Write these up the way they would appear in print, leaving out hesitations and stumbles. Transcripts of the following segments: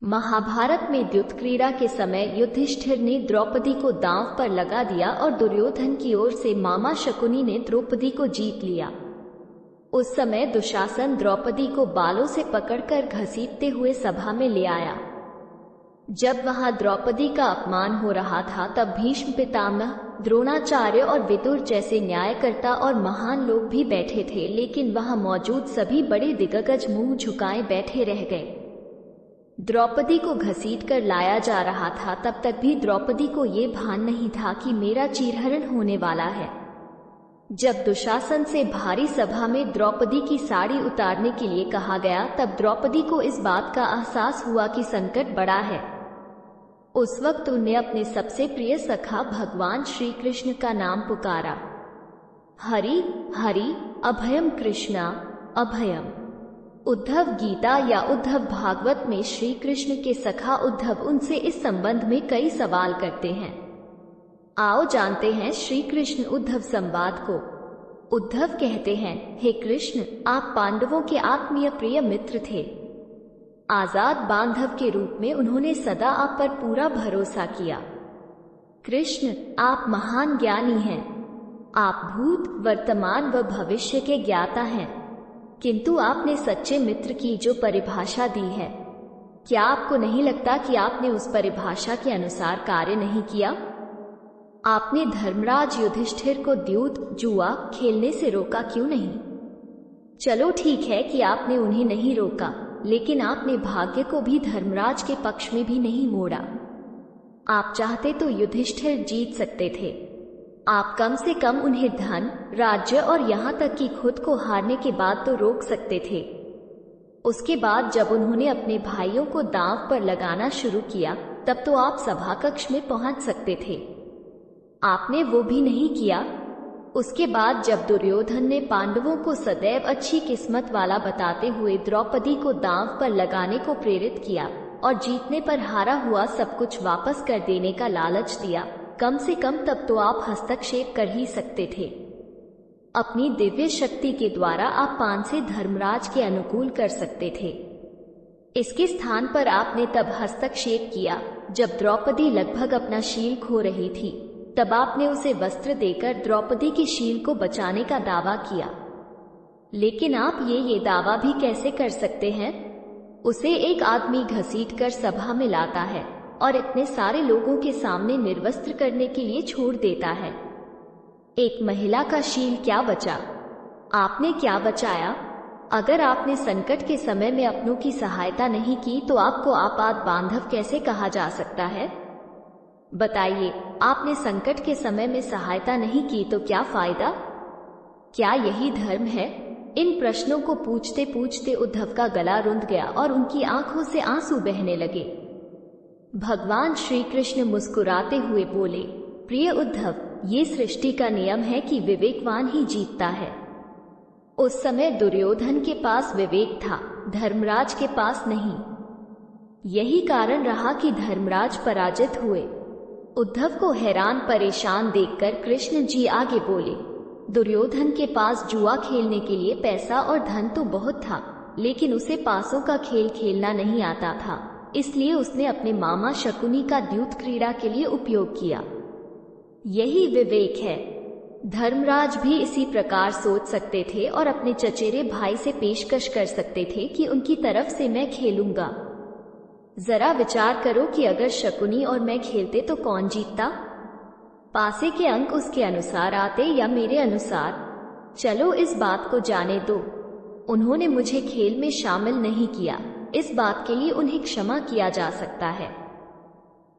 महाभारत में द्युत क्रीड़ा के समय युधिष्ठिर ने द्रौपदी को दांव पर लगा दिया और दुर्योधन की ओर से मामा शकुनी ने द्रौपदी को जीत लिया। उस समय दुशासन द्रौपदी को बालों से पकड़कर घसीटते हुए सभा में ले आया। जब वहां द्रौपदी का अपमान हो रहा था तब भीष्म पितामह, द्रोणाचार्य और विदुर जैसे न्यायकर्ता और महान लोग भी बैठे थे, लेकिन वहां मौजूद सभी बड़े दिग्गज मुंह झुकाए बैठे रह गए। द्रौपदी को घसीट कर लाया जा रहा था, तब तक भी द्रौपदी को ये भान नहीं था कि मेरा चीरहरण होने वाला है। जब दुशासन से भारी सभा में द्रौपदी की साड़ी उतारने के लिए कहा गया, तब द्रौपदी को इस बात का एहसास हुआ कि संकट बड़ा है। उस वक्त उन्हें अपने सबसे प्रिय सखा भगवान श्री कृष्ण का नाम पुकारा। हरि हरि अभयम कृष्णा अभयम। उद्धव गीता या उद्धव भागवत में श्री कृष्ण के सखा उद्धव उनसे इस संबंध में कई सवाल करते हैं। आओ जानते हैं श्री कृष्ण उद्धव संवाद को। उद्धव कहते हैं, हे कृष्ण, आप पांडवों के आत्मीय प्रिय मित्र थे। आजाद बांधव के रूप में उन्होंने सदा आप पर पूरा भरोसा किया। कृष्ण, आप महान ज्ञानी हैं। आप भूत, वर्तमान व भविष्य के ज्ञाता हैं, किंतु आपने सच्चे मित्र की जो परिभाषा दी है, क्या आपको नहीं लगता कि आपने उस परिभाषा के अनुसार कार्य नहीं किया? आपने धर्मराज युधिष्ठिर को द्यूत जुआ खेलने से रोका क्यों नहीं? चलो ठीक है कि आपने उन्हें नहीं रोका, लेकिन आपने भाग्य को भी धर्मराज के पक्ष में भी नहीं मोड़ा। आप चाहते तो युधिष्ठिर जीत सकते थे। आप कम से कम उन्हें धन, राज्य और यहाँ तक कि खुद को हारने के बाद तो रोक सकते थे। उसके बाद जब उन्होंने अपने भाइयों को दांव पर लगाना शुरू किया, तब तो आप सभा कक्ष में पहुंच सकते थे। आपने वो भी नहीं किया। उसके बाद जब दुर्योधन ने पांडवों को सदैव अच्छी किस्मत वाला बताते हुए द्रौपदी को दांव पर लगाने को प्रेरित किया और जीतने पर हारा हुआ सब कुछ वापस कर देने का लालच दिया, कम से कम तब तो आप हस्तक्षेप कर ही सकते थे। अपनी दिव्य शक्ति के द्वारा आप पान से धर्मराज के अनुकूल कर सकते थे। इसके स्थान पर आपने तब हस्तक्षेप किया जब द्रौपदी लगभग अपना शील खो रही थी। तब आपने उसे वस्त्र देकर द्रौपदी की शील को बचाने का दावा किया। लेकिन आप ये दावा भी कैसे कर सकते हैं? उसे एक आदमी घसीट कर सभा में लाता है और इतने सारे लोगों के सामने निर्वस्त्र करने के लिए छोड़ देता है। एक महिला का शील क्या बचा? आपने क्या बचाया? अगर आपने संकट के समय में अपनों की सहायता नहीं की तो आपको आपात बांधव कैसे कहा जा सकता है? बताइए, आपने संकट के समय में सहायता नहीं की तो क्या फायदा? क्या यही धर्म है? इन प्रश्नों को पूछते पूछते उद्धव का गला रुंध गया और उनकी आंखों से आंसू बहने लगे। भगवान श्री कृष्ण मुस्कुराते हुए बोले, प्रिय उद्धव, ये सृष्टि का नियम है कि विवेकवान ही जीतता है। उस समय दुर्योधन के पास विवेक था, धर्मराज के पास नहीं। यही कारण रहा कि धर्मराज पराजित हुए। उद्धव को हैरान परेशान देखकर कृष्ण जी आगे बोले, दुर्योधन के पास जुआ खेलने के लिए पैसा और धन तो बहुत था, लेकिन उसे पासों का खेल खेलना नहीं आता था, इसलिए उसने अपने मामा शकुनी का द्यूत क्रीड़ा के लिए उपयोग किया। यही विवेक है। धर्मराज भी इसी प्रकार सोच सकते थे और अपने चचेरे भाई से पेशकश कर सकते थे कि उनकी तरफ से मैं खेलूंगा। जरा विचार करो कि अगर शकुनी और मैं खेलते तो कौन जीतता? पासे के अंक उसके अनुसार आते या मेरे अनुसार? चलो इस बात को जाने दो। उन्होंने मुझे खेल में शामिल नहीं किया, इस बात के लिए उन्हें क्षमा किया जा सकता है।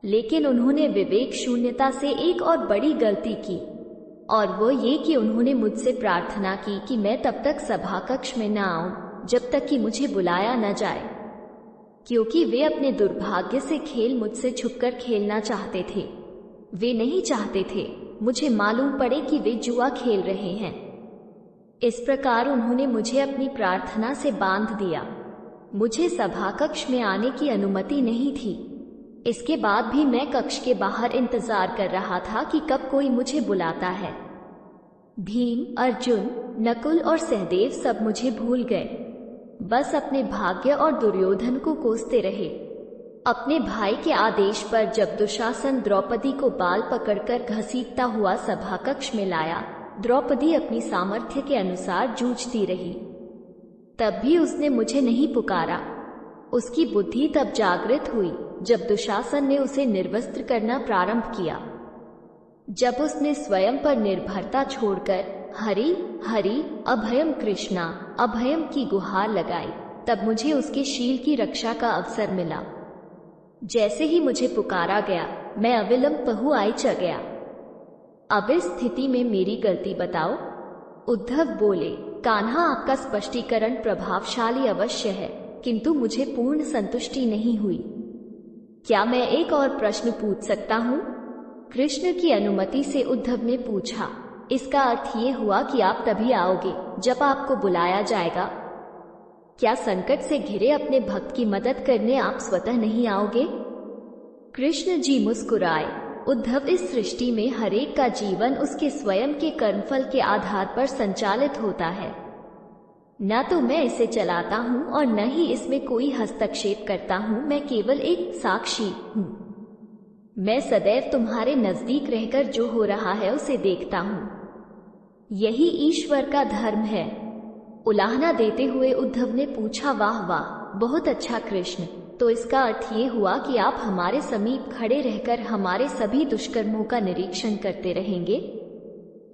लेकिन उन्होंने विवेक शून्यता से एक और बड़ी गलती की, और वो ये कि उन्होंने मुझसे प्रार्थना की कि मैं तब तक सभा कक्ष में न आऊं जब तक कि मुझे बुलाया न जाए, क्योंकि वे अपने दुर्भाग्य से खेल मुझसे छुपकर खेलना चाहते थे। वे नहीं चाहते थे मुझे मालूम पड़े कि वे जुआ खेल रहे हैं। इस प्रकार उन्होंने मुझे अपनी प्रार्थना से बांध दिया। मुझे सभा कक्ष में आने की अनुमति नहीं थी। इसके बाद भी मैं कक्ष के बाहर इंतजार कर रहा था कि कब कोई मुझे बुलाता है। भीम, अर्जुन, नकुल और सहदेव सब मुझे भूल गए, बस अपने भाग्य और दुर्योधन को कोसते रहे। अपने भाई के आदेश पर जब दुशासन द्रौपदी को बाल पकड़कर घसीटता हुआ सभा कक्ष में लाया, द्रौपदी अपनी सामर्थ्य के अनुसार जूझती रही। तब भी उसने मुझे नहीं पुकारा। उसकी बुद्धि तब जागृत हुई जब दुशासन ने उसे निर्वस्त्र करना प्रारंभ किया। जब उसने स्वयं पर निर्भरता छोड़कर हरि हरि अभयम कृष्णा अभयम की गुहार लगाई, तब मुझे उसके शील की रक्षा का अवसर मिला। जैसे ही मुझे पुकारा गया, मैं अविलंब पहुआई च गया। अब इस स्थिति में मेरी गलती बताओ। उद्धव बोले, कान्हा, आपका स्पष्टीकरण प्रभावशाली अवश्य है, किंतु मुझे पूर्ण संतुष्टि नहीं हुई। क्या मैं एक और प्रश्न पूछ सकता हूँ? कृष्ण की अनुमति से उद्धव ने पूछा। इसका अर्थ ये हुआ कि आप तभी आओगे जब आपको बुलाया जाएगा। क्या संकट से घिरे अपने भक्त की मदद करने आप स्वतः नहीं आओगे? कृष्ण जी मुस्कुराए। उद्धव, इस सृष्टि में हरेक का जीवन उसके स्वयं के कर्मफल के आधार पर संचालित होता है। न तो मैं इसे चलाता हूँ और न ही इसमें कोई हस्तक्षेप करता हूँ। मैं केवल एक साक्षी हूँ। मैं सदैव तुम्हारे नजदीक रहकर जो हो रहा है उसे देखता हूँ। यही ईश्वर का धर्म है। उलाहना देते हुए उद्धव ने पूछा, वाह वाह, बहुत अच्छा कृष्ण, तो इसका अर्थ ये हुआ कि आप हमारे समीप खड़े रहकर हमारे सभी दुष्कर्मों का निरीक्षण करते रहेंगे।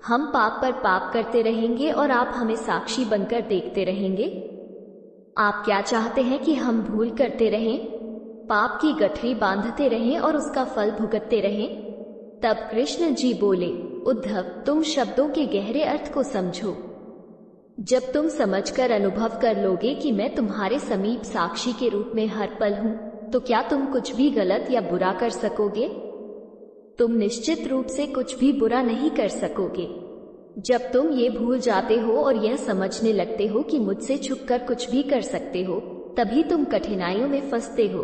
हम पाप पर पाप करते रहेंगे और आप हमें साक्षी बनकर देखते रहेंगे। आप क्या चाहते हैं कि हम भूल करते रहें, पाप की गठरी बांधते रहें और उसका फल भुगतते रहें? तब कृष्ण जी बोले, उद्धव, तुम शब्दों के गहरे अर्थ को समझो। जब तुम समझकर अनुभव कर लोगे कि मैं तुम्हारे समीप साक्षी के रूप में हर पल हूँ, तो क्या तुम कुछ भी गलत या बुरा कर सकोगे? तुम निश्चित रूप से कुछ भी बुरा नहीं कर सकोगे। जब तुम ये भूल जाते हो और यह समझने लगते हो कि मुझसे छुपकर कुछ भी कर सकते हो, तभी तुम कठिनाइयों में फंसते हो।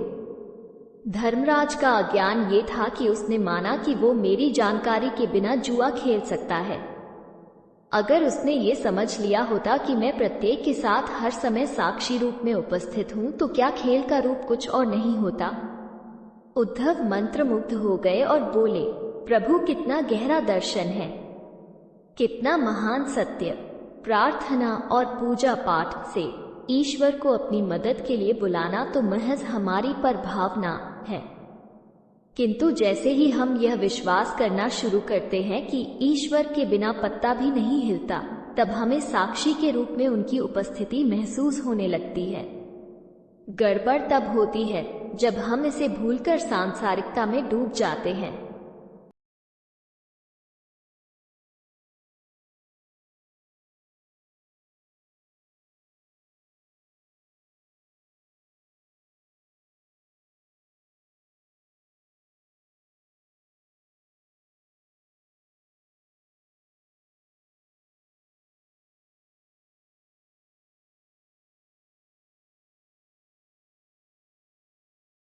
धर्मराज का अज्ञान ये था कि उसने माना कि वो मेरी जानकारी के बिना जुआ खेल सकता है। अगर उसने ये समझ लिया होता कि मैं प्रत्येक के साथ हर समय साक्षी रूप में उपस्थित हूँ, तो क्या खेल का रूप कुछ और नहीं होता? उद्धव मंत्रमुग्ध हो गए और बोले, प्रभु, कितना गहरा दर्शन है, कितना महान सत्य। प्रार्थना और पूजा पाठ से ईश्वर को अपनी मदद के लिए बुलाना तो महज हमारी परभावना है, किंतु जैसे ही हम यह विश्वास करना शुरू करते हैं कि ईश्वर के बिना पत्ता भी नहीं हिलता, तब हमें साक्षी के रूप में उनकी उपस्थिति महसूस होने लगती है। गड़बड़ तब होती है जब हम इसे भूलकर सांसारिकता में डूब जाते हैं।